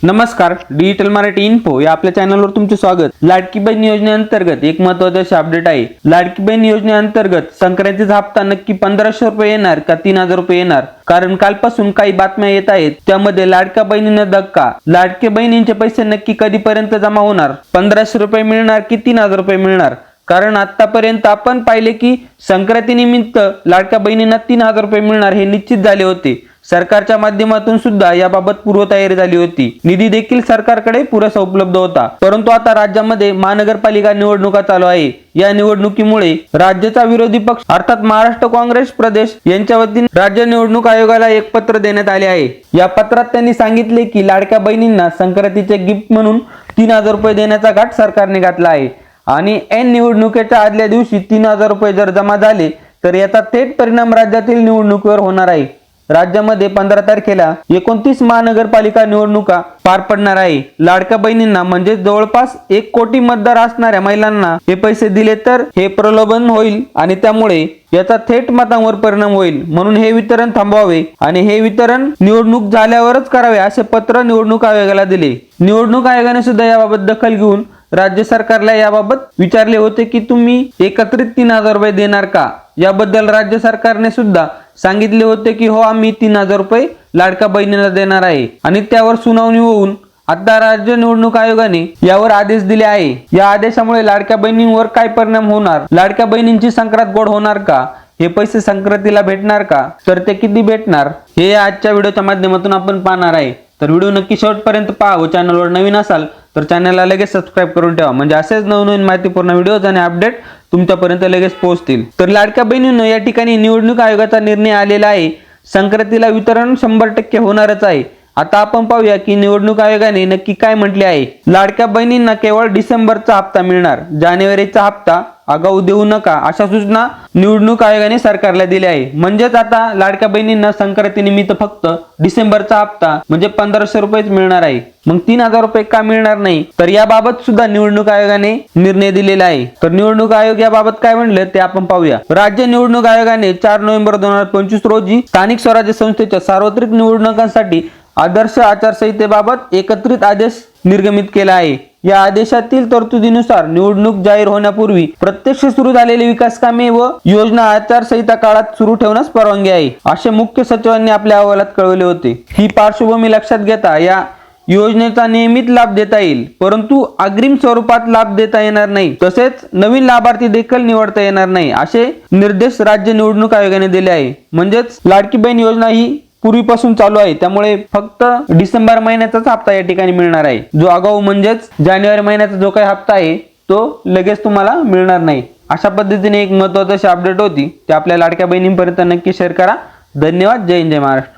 नमस्कार, digital Marathi info या आपल्या चॅनलवर तुमचे स्वागत। लाडकी बहीण योजनेअंतर्गत एक महत्त्वाचे अपडेट आहे। लाडकी बहीण योजनेअंतर्गत संक्रांतीचा हप्ता नक्की 1500 रुपये येणार का 3000 रुपये येणार? कारण कालपासून काही बातम्या येत आहेत त्यामध्ये लाडक्या बहिणींना धक्का। लाडके बहिणींचे पैसे नक्की कधीपर्यंत जमा होणार? 1500 रुपये मिळणार की 3000 रुपये मिळणार? कारण आतापर्यंत आपण पाहिले की संक्रांतीनिमित्त लाडक्या बहिणींना 3000 रुपये मिळणार हे निश्चित झाले होते। सरकारच्या माध्यमातून सुद्धा याबाबत पूर्वतयारी झाली होती। निधी देखील सरकारकडे पुरेसा उपलब्ध होता। परंतु आता राज्यामध्ये महानगरपालिका निवडणुका चालू आहे। या निवडणुकीमुळे राज्याचा विरोधी पक्ष अर्थात महाराष्ट्र काँग्रेस प्रदेश यांच्या वतीने राज्य निवडणूक आयोगाला एक पत्र देण्यात आले आहे। या पत्रात त्यांनी सांगितले की लाडक्या बहिणींना संक्रांतीचे गिफ्ट म्हणून 3000 रुपये देण्याचा घाट सरकारने घातला आहे आणि ऐन निवडणुकीच्या आदल्या दिवशी 3000 रुपये जर जमा झाले तर याचा थेट परिणाम राज्यातील निवडणुकीवर होणार आहे। राज्यामध्ये 15 तारखेला 29 महानगरपालिका निवडणुका पार पडणार आहे। लाडक्या बहिणींना म्हणजे जवळपास 1 कोटी मतदार असणाऱ्या महिलांना हे पैसे दिले तर हे प्रलोभन होईल आणि त्यामुळे याचा थेट मतांवर परिणाम होईल। म्हणून हे वितरण थांबवावे आणि हे वितरण निवडणूक झाल्यावरच करावे असे पत्र निवडणूक आयोगाला दिले। निवडणूक आयोगाने सुद्धा याबाबत दखल घेऊन राज्य सरकारला याबाबत विचारले होते की तुम्ही एकत्रित 3000 रुपये देणार का? याबद्दल राज्य सरकारने सुद्धा सांगितले होते की हो आम्ही 3000 रुपये लाडक्या बहिणीला देणार आहे आणि त्यावर सुनावणी होऊन आता राज्य निवडणूक आयोगाने यावर आदेश दिले आहे। या आदेशामुळे लाडक्या बहिणींवर काय परिणाम होणार? लाडक्या बहिणींची संक्रांत गोड होणार का? हे पैसे संक्रांतीला भेटणार का? तर ते किती भेटणार हे आजच्या व्हिडिओच्या माध्यमातून आपण पाहणार आहे। तर व्हिडिओ नक्की शेवटपर्यंत पहा व चॅनलवर नवीन असाल तर चॅनलला लगेच सबस्क्राइब करून ठेवा म्हणजे असेच नवनवीन माहितीपूर्ण व्हिडिओज आणि अपडेट तुमच्यापर्यंत लगेच पोहोचतील। तर लाडक्या बहिणींनो या ठिकाणी निवडणूक आयोगाचा निर्णय आलेला आहे। संक्रांतीला वितरण 100% होणारच आहे। आता आपण पाहूया की निवडणूक आयोगाने नक्की काय म्हटले आहे। लाडक्या बहिणींना केवळ डिसेंबरचा हप्ता मिळणार, जानेवारीचा हप्ता आगाऊ देऊ नका अशा सूचना निवडणूक आयोगाने सरकारला दिल्या आहे। म्हणजेच आता लाडक्या बहिणींना संक्रांतीनिमित्त फक्त डिसेंबरचा हप्ता म्हणजे 1500 रुपयेच मिळणार आहे। मग 3000 रुपये का मिळणार नाही? तर याबाबत सुद्धा निवडणूक आयोगाने निर्णय दिलेला आहे। तर निवडणूक आयोग याबाबत काय म्हणले ते आपण पाहूया। राज्य निवडणूक आयोगाने 4 नोव्हेंबर 2025 रोजी स्थानिक स्वराज्य संस्थेच्या सार्वत्रिक निवडणुकांसाठी आदर्श आचारसंहितेबाबत एकत्रित आदेश निर्गमित केला आहे। या आदेशातील तरतुदीनुसार निवडणूक जाहीर होण्यापूर्वी प्रत्यक्ष सुरू झालेली विकास कामे व योजना आचारसंहिता काळात सुरू ठेवण्यास परवानगी आहे असे मुख्य सचिवांनी आपल्या अहवालात कळवले होते। ही पार्श्वभूमी लक्षात घेता या योजनेचा नियमित लाभ देता येईल परंतु अग्रिम स्वरूपात लाभ देता येणार नाही, तसेच नवीन लाभार्थी देखील निवडता येणार नाही असे निर्देश राज्य निवडणूक आयोगाने दिले आहे। म्हणजेच लाडकी बहीण योजना ही पूर्वीपासून चालू आहे त्यामुळे फक्त डिसेंबर महिन्याचाच हप्ता या ठिकाणी मिळणार आहे। जो आगाऊ म्हणजेच जानेवारी महिन्याचा जो काही हप्ता आहे तो लगेच तुम्हाला मिळणार नाही। अशा पद्धतीने एक महत्त्वाची अपडेट होती ते आपल्या लाडक्या बहिणींपर्यंत नक्की शेअर करा। धन्यवाद। जय हिंद, जय महाराष्ट्र।